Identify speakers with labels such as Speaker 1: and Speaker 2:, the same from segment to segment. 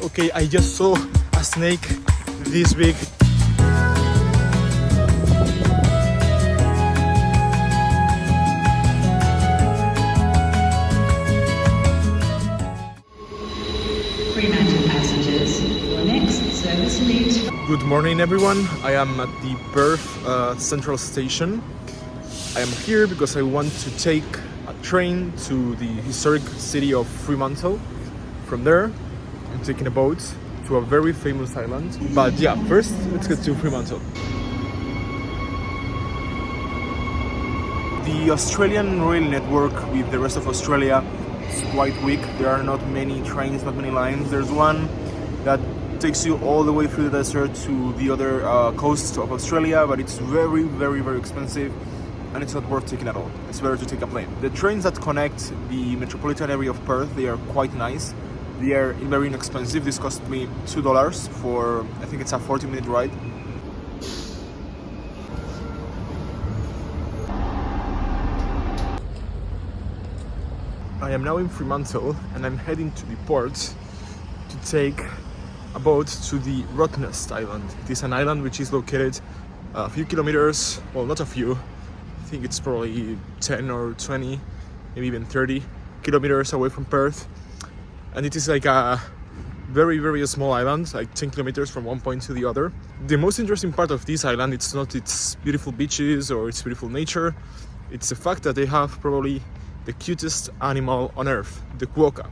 Speaker 1: Okay, I just saw a snake this big.
Speaker 2: Fremantle passengers, your next service leaves.
Speaker 1: Good morning, everyone. I am at the Perth Central Station. I am here because I want to take a train to the historic city of Fremantle. From there, I'm taking a boat to a very famous island. But yeah, first, let's get to Fremantle. The Australian rail network with the rest of Australia is quite weak. There are not many trains, not many lines. There's one that takes you all the way through the desert to the other coast of Australia, but it's very, very, very expensive and it's not worth taking at all. It's better to take a plane. The trains that connect the metropolitan area of Perth, they are quite nice. They are very inexpensive. This cost me $2 for, I think it's a 40-minute ride. I am now in Fremantle and I'm heading to the port to take a boat to the Rottnest Island. It is an island which is located a few kilometers, well, not a few, I think it's probably 10 or 20, maybe even 30 kilometers away from Perth. And it is like a very, very small island, like 10 kilometers from one point to the other. The most interesting part of this island, it's not its beautiful beaches or its beautiful nature, it's the fact that they have probably the cutest animal on earth, the quokka.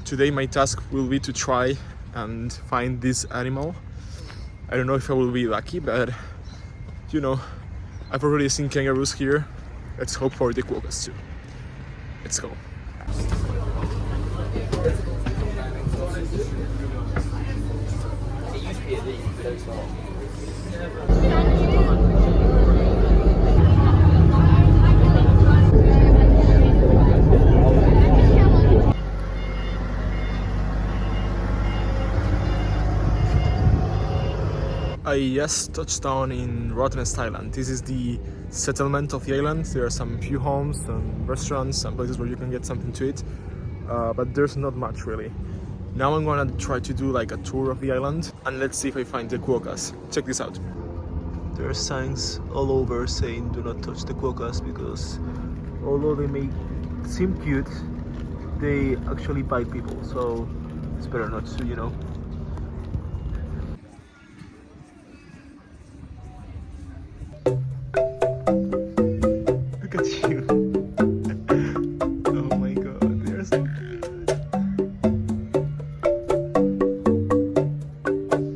Speaker 1: Today my task will be to try and find this animal. I don't know if I will be lucky, but you know, I've already seen kangaroos here. Let's hope for the quokkas too. Let's go. I just touched down in Rottnest Island. This is the settlement of the island. There are some few homes, some restaurants, some places where you can get something to eat, but there's not much really. Now I'm gonna try to do like a tour of the island and let's see if I find the quokkas. Check this out. There are signs all over saying do not touch the quokkas because although they may seem cute, they actually bite people, so it's better not to, you know. Look at you. Oh my god, they're so good.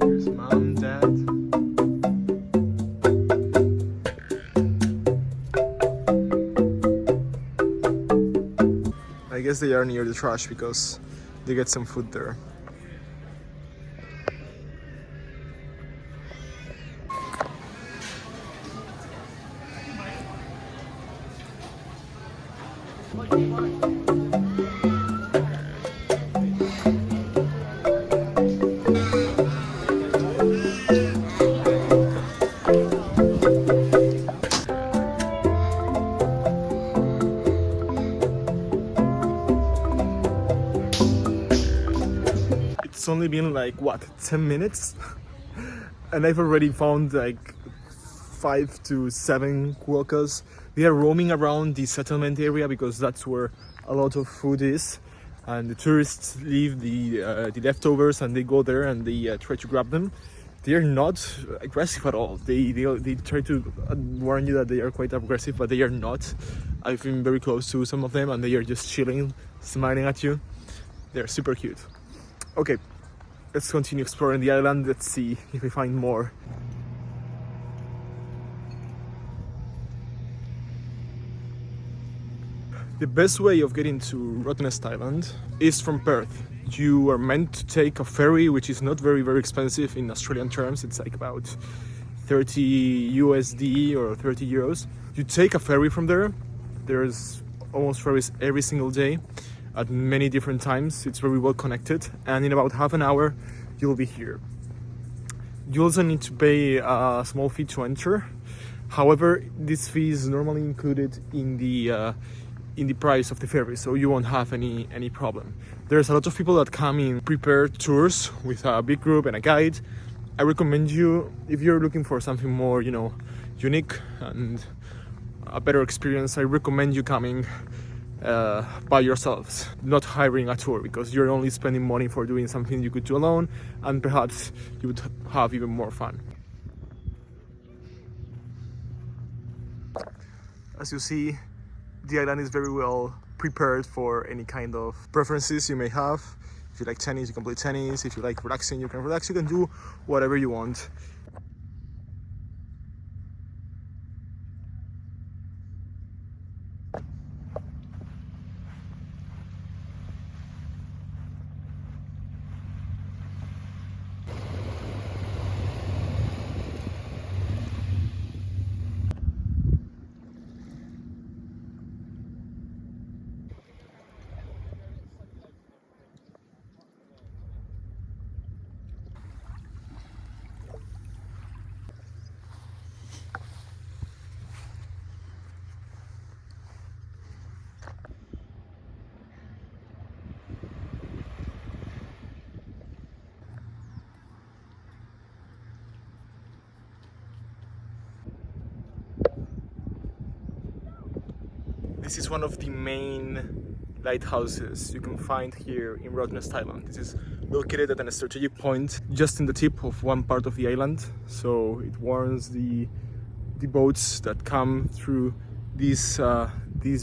Speaker 1: Here's mom, dad. I guess they are near the trash because they get some food there. It's only been like what, 10 minutes and I've already found like 5 to 7 quokkas. They are roaming around the settlement area because that's where a lot of food is, and the tourists leave the leftovers and they go there and they try to grab them. They are not aggressive at all. They try to warn you that they are quite aggressive, but they are not. I've been very close to some of them and they are just chilling, smiling at you. They're super cute. Okay, let's continue exploring the island. Let's see if we find more. The best way of getting to Rottnest Island is from Perth. You are meant to take a ferry, which is not very, very expensive in Australian terms. It's like about 30 USD or 30 euros. You take a ferry from there. There's almost ferries every single day at many different times. It's very well connected, and in about half an hour you'll be here. You also need to pay a small fee to enter. However, this fee is normally included in the in the price of the ferry, so you won't have any problem. There's a lot of people that come in prepared tours with a big group and a guide. I recommend you, if you're looking for something more, you know, unique and a better experience, I recommend you coming by yourselves, not hiring a tour, because you're only spending money for doing something you could do alone, and perhaps you would have even more fun. As you see, the island is very well prepared for any kind of preferences you may have. If you like tennis, you can play tennis. If you like relaxing, you can relax. You can do whatever you want. This is one of the main lighthouses you can find here in Rottnest Island. This is located at a strategic point just in the tip of one part of the island, so it warns the boats that come through this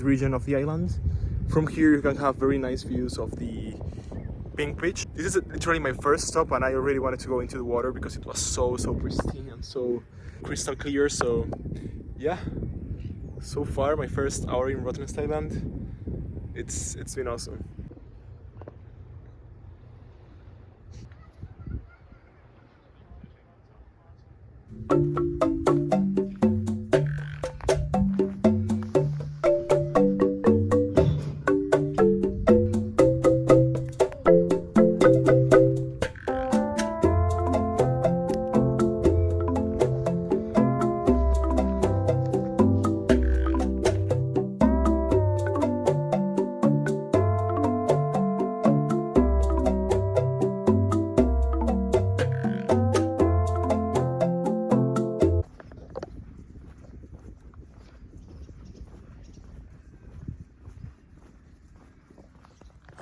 Speaker 1: region of the island. From here you can have very nice views of the Pink Beach. This is literally my first stop, and I already wanted to go into the water because it was so pristine and so crystal clear. So yeah, so far my first hour in Rottnest Island, it's been awesome.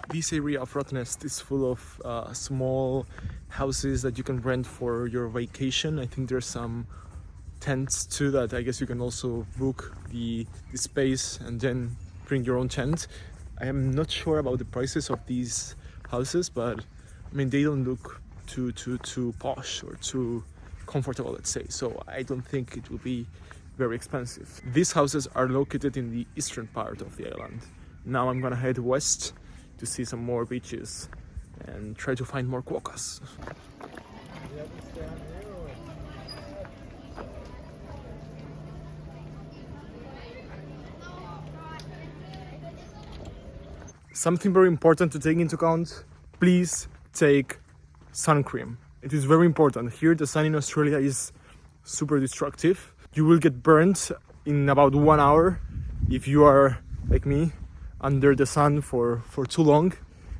Speaker 1: This area of Rottnest is full of small houses that you can rent for your vacation. I think there's some tents too that I guess you can also book the space and then bring your own tent. I am not sure about the prices of these houses, but I mean, they don't look too posh or too comfortable, let's say, so I don't think it will be very expensive. These houses are located in the eastern part of the island. Now I'm gonna head west to see some more beaches and try to find more quokkas. Something very important to take into account, please take sun cream. It is very important. Here the sun in Australia is super destructive. You will get burnt in about 1 hour if you are like me, under the sun for too long.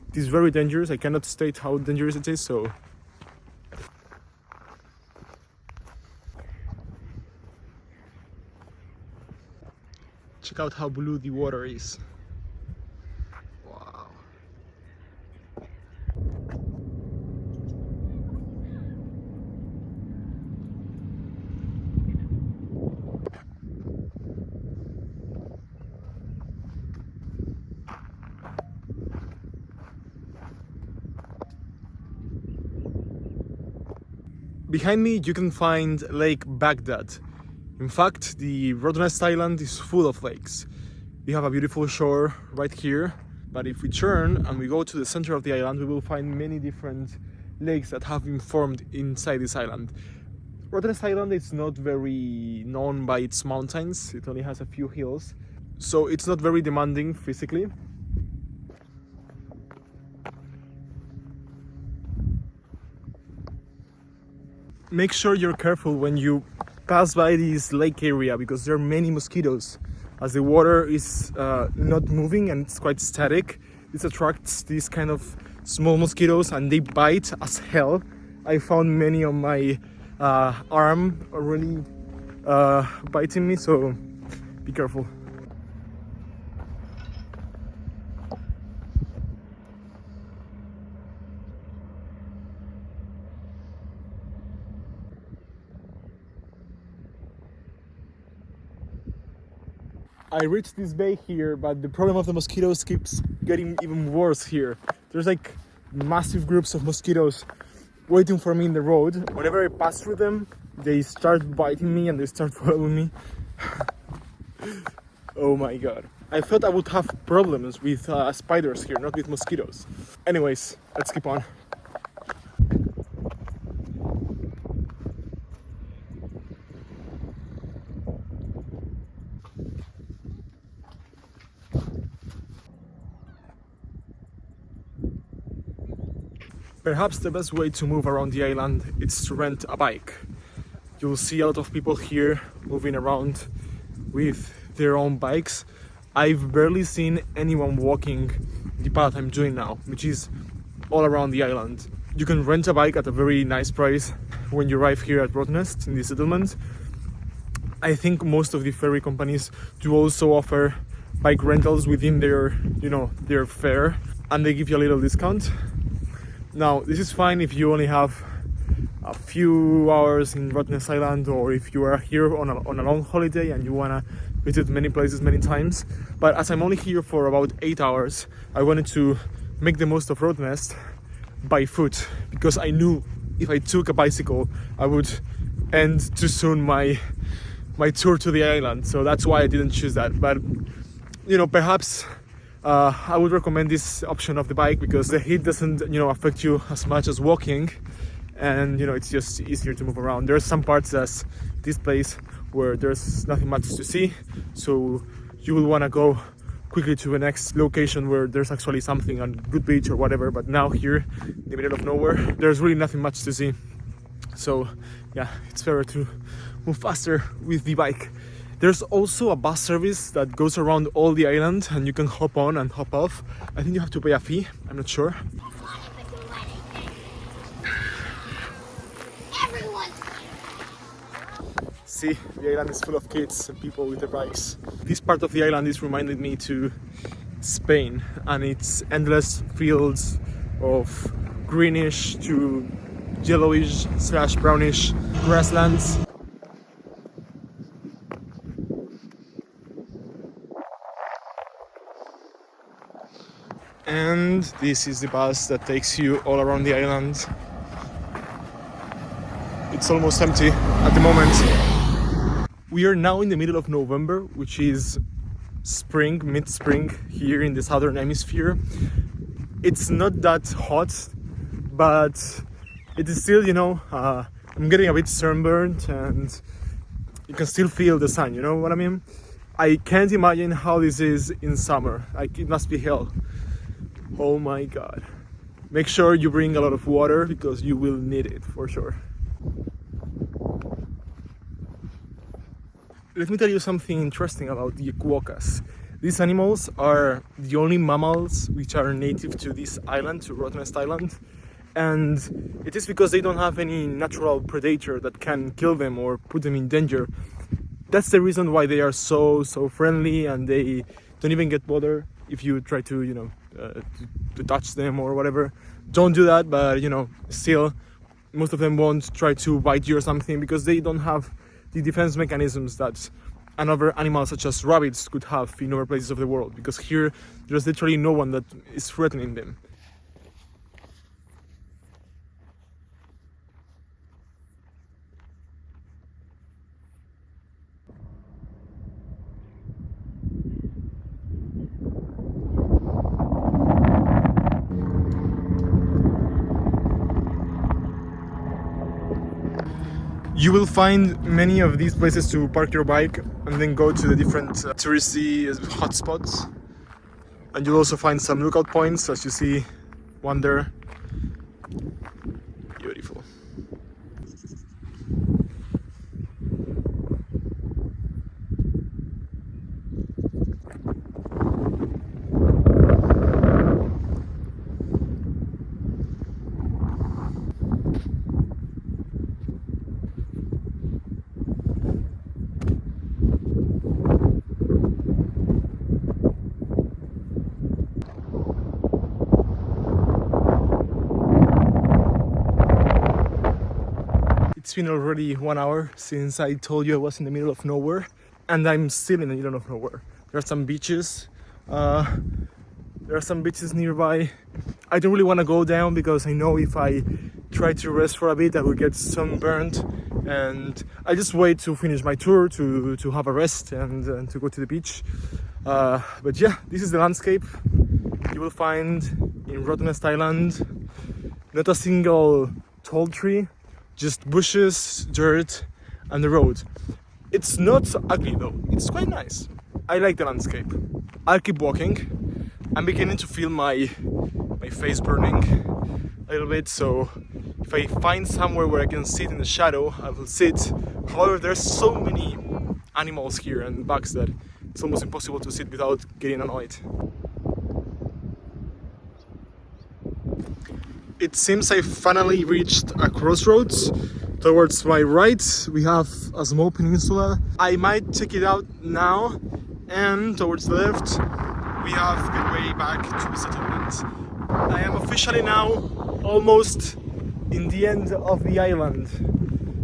Speaker 1: It is very dangerous. I cannot state how dangerous it is, so check out how blue the water is. Wow. Behind me you can find Lake Baghdad. In fact, the Rottnest Island is full of lakes. We have a beautiful shore right here, but if we turn and we go to the center of the island, we will find many different lakes that have been formed inside this island. Rottnest Island is not very known by its mountains. It only has a few hills, so it's not very demanding physically. Make sure you're careful when you pass by this lake area because there are many mosquitoes as the water is not moving and it's quite static. This attracts these kind of small mosquitoes and they bite as hell. I found many on my arm already biting me, so be careful. I reached this bay here, but the problem of the mosquitoes keeps getting even worse here. There's like massive groups of mosquitoes waiting for me in the road. Whenever I pass through them, they start biting me and they start following me. Oh my god. I thought I would have problems with spiders here, not with mosquitoes. Anyways, let's keep on. Perhaps the best way to move around the island is to rent a bike. You'll see a lot of people here moving around with their own bikes. I've barely seen anyone walking the path I'm doing now, which is all around the island. You can rent a bike at a very nice price when you arrive here at Rottnest in the settlement. I think most of the ferry companies do also offer bike rentals within their, their fare, and they give you a little discount. Now, this is fine if you only have a few hours in Rottnest Island, or if you are here on a long holiday and you want to visit many places many times. But as I'm only here for about 8 hours, I wanted to make the most of Rottnest by foot, because I knew if I took a bicycle, I would end too soon my tour to the island. So that's why I didn't choose that. But, perhaps I would recommend this option of the bike because the heat doesn't, affect you as much as walking, and it's just easier to move around. There's some parts as this place where there's nothing much to see, so you will want to go quickly to the next location where there's actually something on good beach or whatever. But now here in the middle of nowhere, there's really nothing much to see. So yeah, it's better to move faster with the bike. There's also a bus service that goes around all the island and you can hop on and hop off. I think you have to pay a fee, I'm not sure. See, the island is full of kids and people with their bikes. This part of the island is reminded me to Spain, and it's endless fields of greenish to yellowish / brownish grasslands. And this is the bus that takes you all around the island. It's almost empty at the moment. We are now in the middle of November, which is spring, mid-spring here in the southern hemisphere. It's not that hot, but it is still, I'm getting a bit sunburned and you can still feel the sun, you know what I mean? I can't imagine how this is in summer. It must be hell. Oh my god. Make sure you bring a lot of water because you will need it for sure. Let me tell you something interesting about the quokkas. These animals are the only mammals which are native to this island, to Rottnest Island. And it is because they don't have any natural predator that can kill them or put them in danger. That's the reason why they are so friendly, and they don't even get bothered if you try to, to touch them or whatever. Don't do that, but still, most of them won't try to bite you or something because they don't have the defense mechanisms that another animal such as rabbits could have in other places of the world, because here there's literally no one that is threatening them. You will find many of these places to park your bike and then go to the different touristy hotspots. And you'll also find some lookout points, as you see one there. Beautiful. It's been already 1 hour since I told you I was in the middle of nowhere, and I'm still in the middle of nowhere. There are some beaches. There are some beaches nearby. I don't really want to go down because I know if I try to rest for a bit I will get sunburned, and I just wait to finish my tour to have a rest and to go to the beach. But yeah, this is the landscape you will find in Rottnest Island. Not a single tall tree, just bushes, dirt, and the road. It's not ugly though, it's quite nice. I like the landscape. I'll keep walking. I'm beginning to feel my face burning a little bit, so if I find somewhere where I can sit in the shadow, I will sit. However, there's so many animals here and bugs that it's almost impossible to sit without getting annoyed. It seems I finally reached a crossroads. Towards my right, we have a small peninsula. I might check it out now, and towards the left, we have the way back to the settlement. I am officially now almost in the end of the island.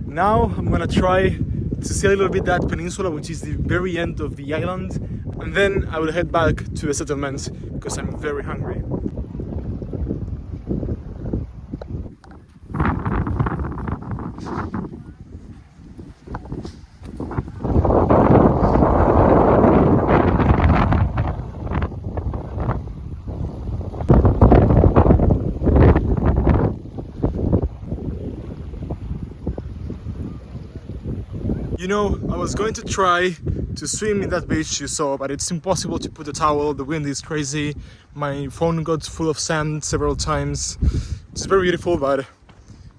Speaker 1: Now I'm gonna try to see a little bit that peninsula, which is the very end of the island, and then I will head back to the settlement because I'm very hungry. You know, I was going to try to swim in that beach you saw, but it's impossible to put a towel. The wind is crazy. My phone got full of sand several times. It's very beautiful, but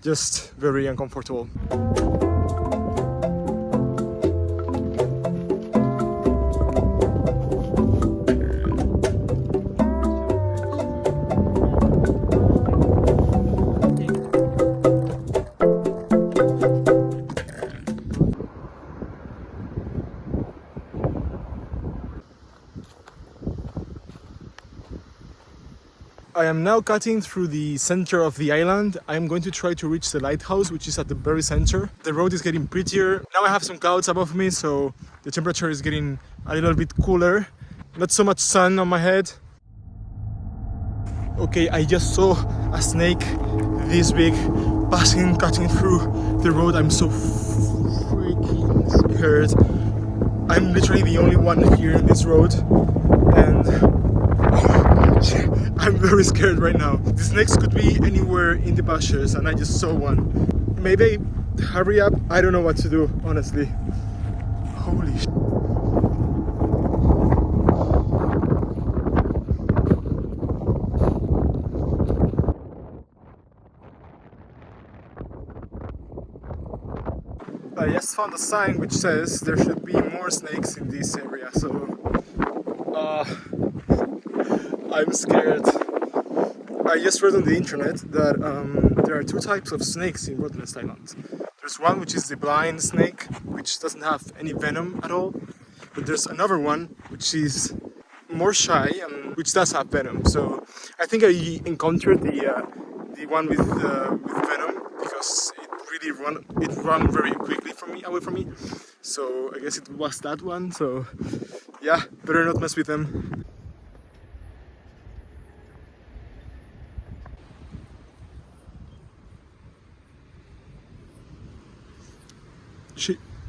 Speaker 1: just very uncomfortable. I am now cutting through the center of the island. I am going to try to reach the lighthouse, which is at the very center. The road is getting prettier. Now I have some clouds above me, so the temperature is getting a little bit cooler. Not so much sun on my head. Okay, I just saw a snake this big cutting through the road. I'm so freaking scared. I'm literally the only one here in this road, and I'm very scared right now. The snakes could be anywhere in the bushes, and I just saw one. Maybe hurry up. I don't know what to do, honestly. Holy shit. I just found a sign which says there should be more snakes in this area, so I'm scared. I just read on the internet that there are two types of snakes in Rottnest Island. There's one which is the blind snake, which doesn't have any venom at all, but there's another one which is more shy and which does have venom. So I think I encountered the one with venom because it ran very quickly away from me. So I guess it was that one. So yeah, better not mess with them.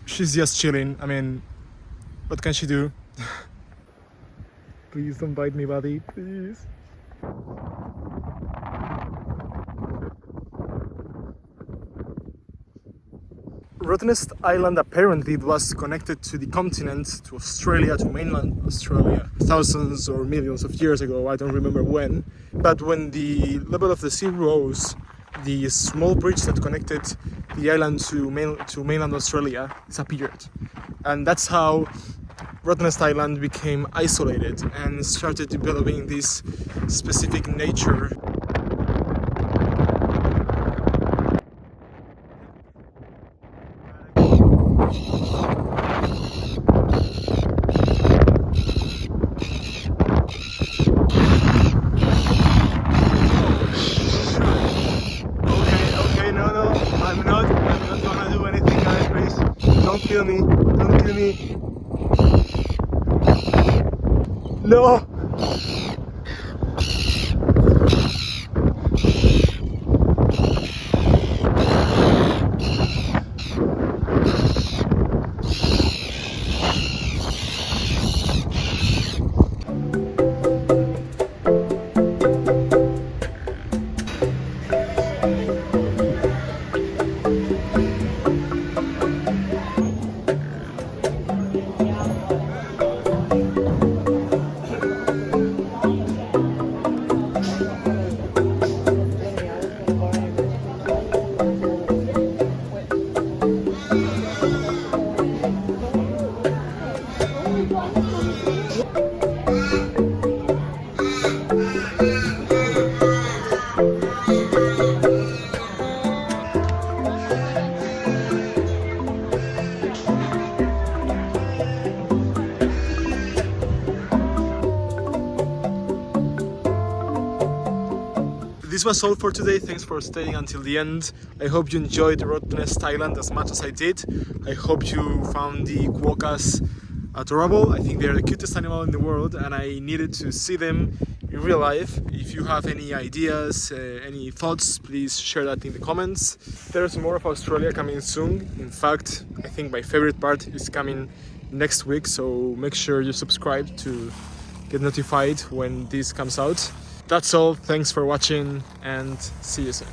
Speaker 1: She's just chilling. I mean, what can she do? Please don't bite me, buddy, please. Rottnest Island apparently was connected to the continent, to Australia, to mainland Australia, thousands or millions of years ago, I don't remember when. But when the level of the sea rose, the small bridge that connected the island to mainland Australia disappeared. And that's how Rottnest Island became isolated and started developing this specific nature. kill me. Don't kill me. No. This was all for today. Thanks for staying until the end. I hope you enjoyed Rottnest Island as much as I did. I hope you found the quokkas adorable. I think they're the cutest animal in the world and I needed to see them in real life. If you have any ideas, any thoughts, please share that in the comments. There's more of Australia coming soon. In fact, I think my favorite part is coming next week, so make sure you subscribe to get notified when this comes out. That's all, thanks for watching and see you soon.